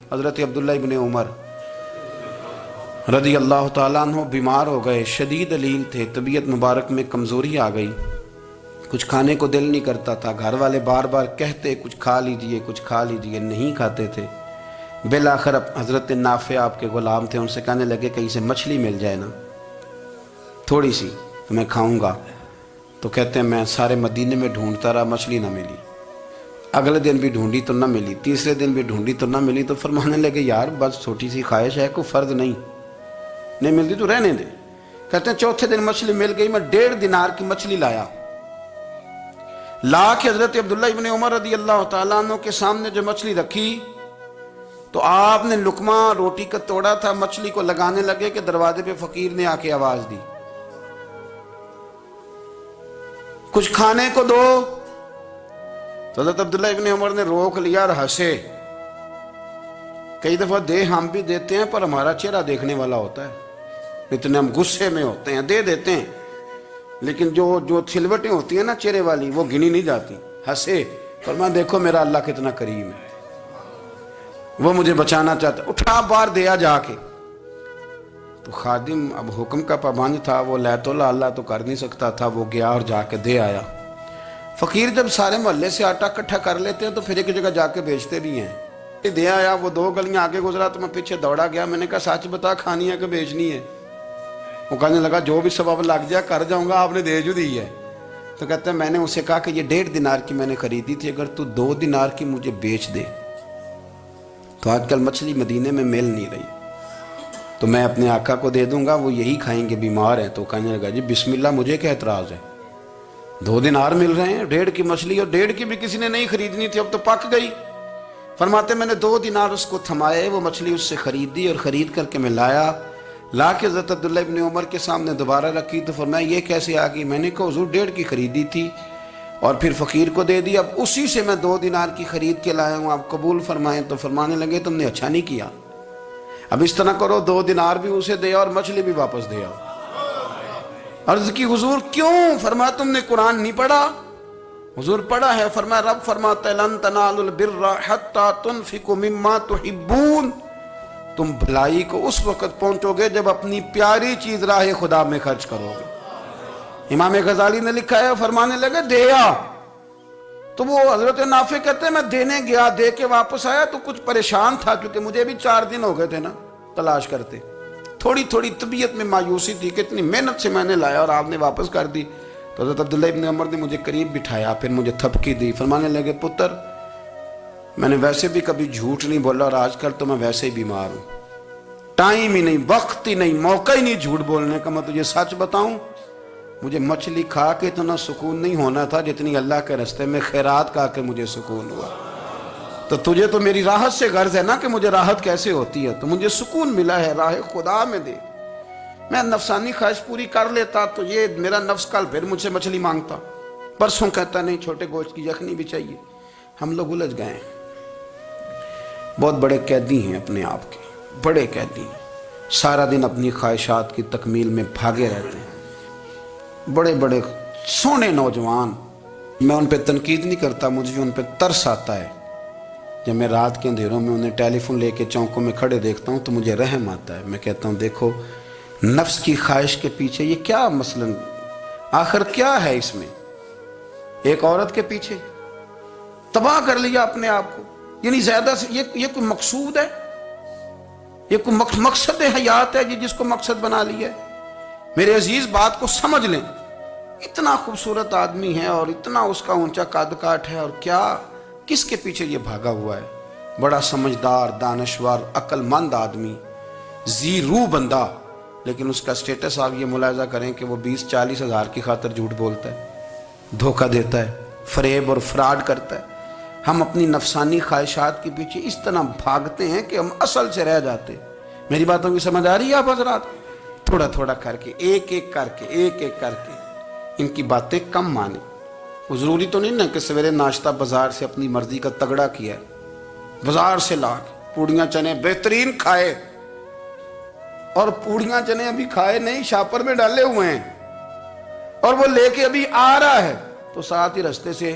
حضرت عبداللہ ابن عمر رضی اللہ تعالیٰ عنہ بیمار ہو گئے، شدید علیل تھے، طبیعت مبارک میں کمزوری آ گئی، کچھ کھانے کو دل نہیں کرتا تھا، گھر والے بار بار کہتے کچھ کھا لیجئے کچھ کھا لیجئے، نہیں کھاتے تھے۔ بالآخر حضرت نافع آپ کے غلام تھے، ان سے کہنے لگے کہیں سے مچھلی مل جائے نا تھوڑی سی تو میں کھاؤں گا۔ تو کہتے ہیں میں سارے مدینے میں ڈھونڈتا رہا، مچھلی نہ ملی، اگلے دن بھی ڈھونڈی تو نہ ملی، تیسرے دن بھی ڈھونڈی تو نہ ملی، تو فرمانے لگے یار بس چھوٹی سی خواہش ہے، کوئی فرض نہیں ملتی تو رہنے دے۔ کہتے ہیں چوتھے دن مچھلی مل گئی، میں 1.5 دینار کی مچھلی لایا، لا کے حضرت عبداللہ ابن عمر رضی اللہ تعالیٰ عنہ کے سامنے جو مچھلی رکھی تو آپ نے لقمہ روٹی کا توڑا تھا، مچھلی کو لگانے لگے کہ دروازے پہ فقیر نے آ کے آواز دی کچھ کھانے کو دو۔ تو حضرت عبداللہ ابن عمر نے روک لیا اور ہنسے۔ کئی دفعہ دے ہم بھی دیتے ہیں پر ہمارا چہرہ دیکھنے والا ہوتا ہے، اتنے ہم غصے میں ہوتے ہیں، دے دیتے ہیں، لیکن جو چھلوٹیں ہوتی ہیں نا چہرے والی وہ گنی نہیں جاتی۔ ہنسے، فرمایا دیکھو میرا اللہ کتنا کریم ہے، وہ مجھے بچانا چاہتا ہے، اٹھا بار دیا جا کے۔ تو خادم اب حکم کا پابند تھا، وہ لیت اللہ تو کر نہیں سکتا تھا، وہ گیا اور جا کے دے آیا۔ فقیر جب سارے محلے سے آٹا اکٹھا کر لیتے ہیں تو پھر ایک جگہ جا کے بیچتے بھی ہیں۔ دے آیا، وہ 2 گلیاں آگے گزرا تو میں پیچھے دوڑا گیا، میں نے کہا سچ بتا کھانی ہے کہ بیچنی ہے؟ وہ کہنے لگا جو بھی سبب لگ جائے کر جاؤں گا، آپ نے دے جو دی ہے۔ تو کہتے ہیں میں نے اسے کہا کہ یہ 1.5 دینار کی میں نے خریدی تھی، اگر تو 2 دینار کی مجھے بیچ دے تو آج کل مچھلی مدینے میں مل نہیں رہی، تو میں اپنے آقا کو دے دوں گا، وہ یہی کھائیں گے، بیمار ہیں۔ تو کہنے لگا جی بسم اللہ، مجھے کیا اعتراض ہے، 2 دینار مل رہے ہیں، 1.5 کی مچھلی، اور 1.5 کی بھی کسی نے نہیں خریدنی تھی، اب تو پک گئی۔ فرماتے میں نے 2 دینار اس کو تھمائے، وہ مچھلی اس سے خریدی اور خرید کر کے میں لا کے حضرت عبداللہ ابن عمر کے سامنے دوبارہ رکھی۔ تو فرمایا یہ کیسے آ گئی؟ میں نے کہا حضور 1.5 کی خریدی تھی اور پھر فقیر کو دے دی، اب اسی سے میں 2 دینار کی خرید کے لایا ہوں، آپ قبول فرمائیں۔ تو فرمانے لگے تم نے اچھا نہیں کیا، اب اس طرح کرو 2 دینار بھی اسے دے اور مچھلی بھی واپس دے آؤ۔ عرض کی حضور کیوں؟ فرمایا تم نے قرآن نہیں پڑھا؟ حضور پڑھا ہے، فرمایا رب فرماتا ہے لن تنالوا البر حتی تنفقوا مما تحبون، تم بھلائی کو اس وقت پہنچو گے جب اپنی پیاری چیز راہ خدا میں خرچ کرو گے۔ امام غزالی نے لکھا ہے، فرمانے لگے دیا، تو وہ حضرت نافع کہتے ہیں میں دینے گیا، دے کے واپس آیا تو کچھ پریشان تھا، کیونکہ مجھے بھی 4 دن ہو گئے تھے نا تلاش کرتے، تھوڑی طبیعت میں مایوسی تھی کہ اتنی محنت سے میں نے لایا اور آپ نے واپس کر دی۔ تو حضرت عبداللہ ابن عمر نے مجھے قریب بٹھایا، پھر مجھے تھپکی دی، فرمانے لگے پتر میں نے ویسے بھی کبھی جھوٹ نہیں بولا، اور آج کل تو میں ویسے ہی بیمار ہوں، ٹائم ہی نہیں، وقت ہی نہیں، موقع ہی نہیں جھوٹ بولنے کا۔ میں تجھے سچ بتاؤں، مجھے مچھلی کھا کے اتنا سکون نہیں ہونا تھا جتنی اللہ کے راستے میں خیرات کھا کے مجھے سکون ہوا۔ تو تجھے تو میری راحت سے غرض ہے نا کہ مجھے راحت کیسے ہوتی ہے، تو مجھے سکون ملا ہے راہ خدا میں دے، میں نفسانی خواہش پوری کر لیتا تو یہ میرا نفس کل پھر مجھ سے مچھلی مانگتا، پرسوں کہتا نہیں چھوٹے گوشت کی یخنی بھی چاہیے۔ ہم لوگ الجھ گئے ہیں، بہت بڑے قیدی ہیں اپنے آپ کے، بڑے قیدی ہیں، سارا دن اپنی خواہشات کی تکمیل میں بھاگے رہتے ہیں، بڑے بڑے سونے نوجوان۔ میں ان پہ تنقید نہیں کرتا، مجھے ان پہ ترس آتا ہے، جب میں رات کے اندھیروں میں انہیں ٹیلی فون لے کے چوکوں میں کھڑے دیکھتا ہوں تو مجھے رحم آتا ہے۔ میں کہتا ہوں دیکھو نفس کی خواہش کے پیچھے یہ کیا مثلاً آخر کیا ہے اس میں، ایک عورت کے پیچھے تباہ کر لیا اپنے آپ کو، یعنی زیادہ سے یہ کوئی مقصود ہے، یہ کوئی مقصد حیات ہے جس کو مقصد بنا لیا ہے؟ میرے عزیز بات کو سمجھ لیں، اتنا خوبصورت آدمی ہے اور اتنا اس کا اونچا قد کاٹ ہے، اور کیا کس کے پیچھے یہ بھاگا ہوا ہے؟ بڑا سمجھدار، دانشور، عقل مند آدمی، ذی روح بندہ، لیکن اس کا سٹیٹس آپ یہ ملاحظہ کریں کہ وہ 20-40 ہزار کی خاطر جھوٹ بولتا ہے، دھوکہ دیتا ہے، فریب اور فراڈ کرتا ہے۔ ہم اپنی نفسانی خواہشات کے پیچھے اس طرح بھاگتے ہیں کہ ہم اصل سے رہ جاتے۔ میری باتوں کی سمجھ آ رہی ہے آپ حضرات؟ تھوڑا تھوڑا کر کے، ایک ایک کر کے ان کی باتیں کم مانیں۔ وہ ضروری تو نہیں نا کہ سویرے ناشتہ بازار سے اپنی مرضی کا تگڑا کیا ہے، بازار سے لا کے پوڑیاں چنے بہترین کھائے، اور پوڑیاں چنے ابھی کھائے نہیں، شاپر میں ڈالے ہوئے ہیں، اور وہ لے کے ابھی آ رہا ہے تو ساتھ ہی رستے سے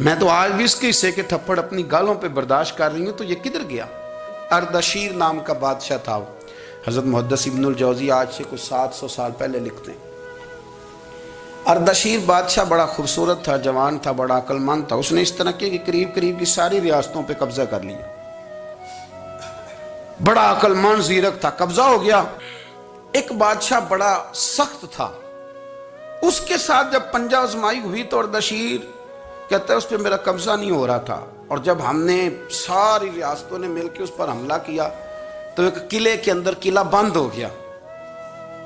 میں تو آج بھی اس کے حصے کے تھپڑ اپنی گالوں پہ برداشت کر رہی ہوں، تو یہ کدھر گیا؟ اردشیر نام کا بادشاہ تھا۔ حضرت محدث ابن الجوزی آج سے کچھ 700 سال پہلے لکھتے ہیں، اردشیر بادشاہ بڑا خوبصورت تھا، جوان تھا، بڑا عقل مند تھا۔ اس نے اس طرح کی قریب کی ساری ریاستوں پہ قبضہ کر لیا۔ بڑا عقل مند زیرک تھا، قبضہ ہو گیا۔ ایک بادشاہ بڑا سخت تھا، اس کے ساتھ جب پنجہ آزمائی ہوئی تو اردشیر کہتا ہے اس پہ میرا قبضہ نہیں ہو رہا تھا، اور جب ہم نے ساری ریاستوں نے مل کے اس پر حملہ کیا تو ایک قلعے کے اندر قلعہ بند ہو گیا۔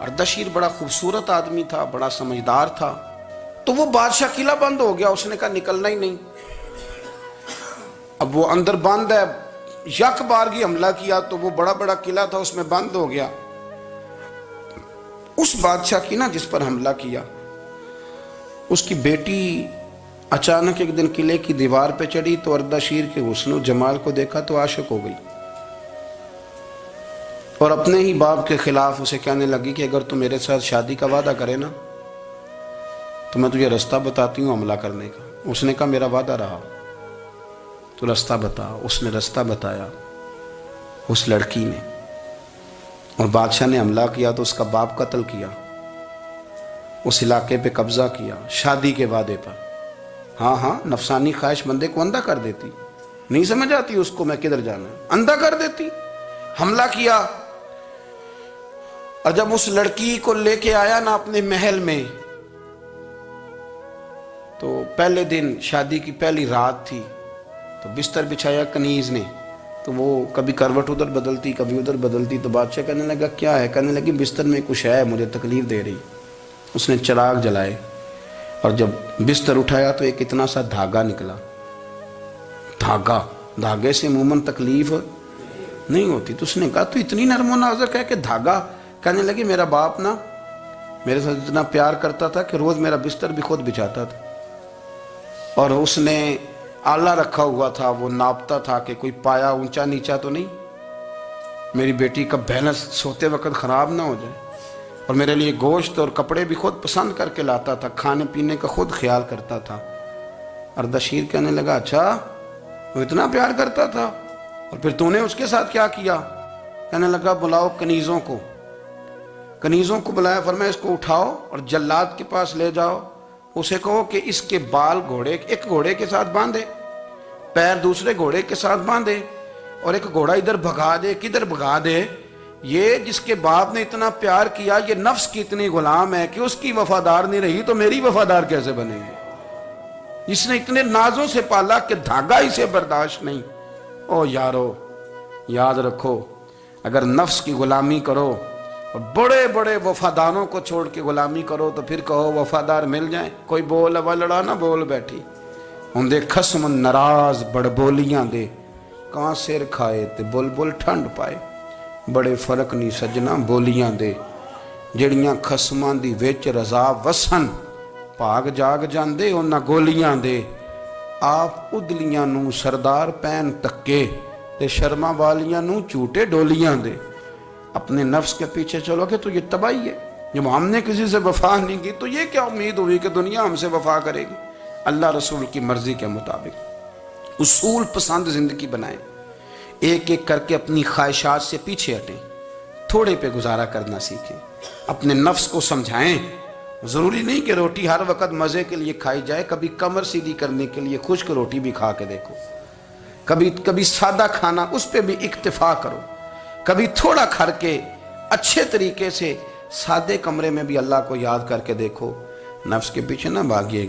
اردشیر بڑا خوبصورت آدمی تھا، بڑا سمجھدار تھا، تو وہ بادشاہ قلعہ بند ہو گیا، اس نے کہا نکلنا ہی نہیں۔ اب وہ اندر بند ہے، یک بارگی حملہ کیا تو وہ بڑا بڑا قلعہ تھا اس میں بند ہو گیا۔ اس بادشاہ کی نا جس پر حملہ کیا، اس کی بیٹی اچانک ایک دن قلعے کی دیوار پہ چڑھی تو اردشیر کے حسن و جمال کو دیکھا تو عاشق ہو گئی، اور اپنے ہی باپ کے خلاف اسے کہنے لگی کہ اگر تو میرے ساتھ شادی کا وعدہ کرے نا تو میں تجھے رستہ بتاتی ہوں حملہ کرنے کا۔ اس نے کہا میرا وعدہ رہا، تو رستہ بتا۔ اس نے رستہ بتایا اس لڑکی نے، اور بادشاہ نے حملہ کیا تو اس کا باپ قتل کیا، اس علاقے پہ قبضہ کیا شادی کے وعدے پر۔ ہاں نفسانی خواہش بندے کو اندھا کر دیتی، نہیں سمجھ آتی اس کو میں کدھر جانا ہے، اندھا کر دیتی۔ حملہ کیا، اور جب اس لڑکی کو لے کے آیا نا اپنے محل میں، تو پہلے دن شادی کی پہلی رات تھی، تو بستر بچھایا کنیز نے، تو وہ کبھی کروٹ ادھر بدلتی کبھی ادھر بدلتی، تو بادشاہ کہنے لگا کیا ہے؟ کہنے لگی بستر میں کچھ ہے، مجھے تکلیف دے رہی۔ اس نے چراغ جلائے اور جب بستر اٹھایا تو ایک اتنا سا دھاگا نکلا۔ دھاگے سے عموماً تکلیف نہیں ہوتی، تو اس نے کہا تو اتنی نرم و نازک ہے کہ دھاگا؟ کہنے لگی میرا باپ نا میرے ساتھ اتنا پیار کرتا تھا کہ روز میرا بستر بھی خود بچھاتا تھا، اور اس نے آلہ رکھا ہوا تھا، وہ ناپتا تھا کہ کوئی پایا اونچا نیچا تو نہیں، میری بیٹی کا بیلنس سوتے وقت خراب نہ ہو جائے، اور میرے لیے گوشت اور کپڑے بھی خود پسند کر کے لاتا تھا، کھانے پینے کا خود خیال کرتا تھا۔ اردشیر کہنے لگا اچھا وہ اتنا پیار کرتا تھا، اور پھر تو نے اس کے ساتھ کیا کیا؟ کہنے لگا بلاؤ کنیزوں کو بلایا، فرمایا اس کو اٹھاؤ اور جلاد کے پاس لے جاؤ، اسے کہو کہ اس کے بال ایک گھوڑے کے ساتھ باندھے، پیر دوسرے گھوڑے کے ساتھ باندھے، اور ایک گھوڑا ادھر بھگا دے، کدھر بھگا دے، یہ جس کے باپ نے اتنا پیار کیا، یہ نفس کی اتنی غلام ہے کہ اس کی وفادار نہیں رہی تو میری وفادار کیسے بنے گی؟ اس نے اتنے نازوں سے پالا کہ دھاگا اسے برداشت نہیں۔ او یارو یاد رکھو، اگر نفس کی غلامی کرو اور بڑے بڑے وفاداروں کو چھوڑ کے غلامی کرو تو پھر کہو وفادار مل جائیں، کوئی بول اب لڑا نہ بول بیٹھی ہوں دے خصم ناراض بڑ بولیاں دے، کہاں سر کھائے تے بلبل ٹھنڈ پائے، بڑے فرق نہیں سجنا بولیاں دے، جڑیاں خصماں دی وچ رضا وسن، پاگ جاگ جاندے انہاں گولیاں دے، آپ ادلیاں نو سردار پین تکے تے شرما والیاں نو چوٹے ڈولیاں دے۔ اپنے نفس کے پیچھے چلو گے تو یہ تباہی ہے۔ جب ہم نے کسی سے وفا نہیں کی تو یہ کیا امید ہوئی کہ دنیا ہم سے وفا کرے گی؟ اللہ رسول کی مرضی کے مطابق اصول پسند زندگی بنائیں، ایک ایک کر کے اپنی خواہشات سے پیچھے ہٹیں، تھوڑے پہ گزارا کرنا سیکھیں، اپنے نفس کو سمجھائیں۔ ضروری نہیں کہ روٹی ہر وقت مزے کے لیے کھائی جائے، کبھی کمر سیدھی کرنے کے لیے خشک روٹی بھی کھا کے دیکھو، کبھی سادہ کھانا اس پہ بھی اکتفا کرو، کبھی تھوڑا کھر کے اچھے طریقے سے سادے کمرے میں بھی اللہ کو یاد کر کے دیکھو، نفس کے پیچھے نہ بھاگیے گا۔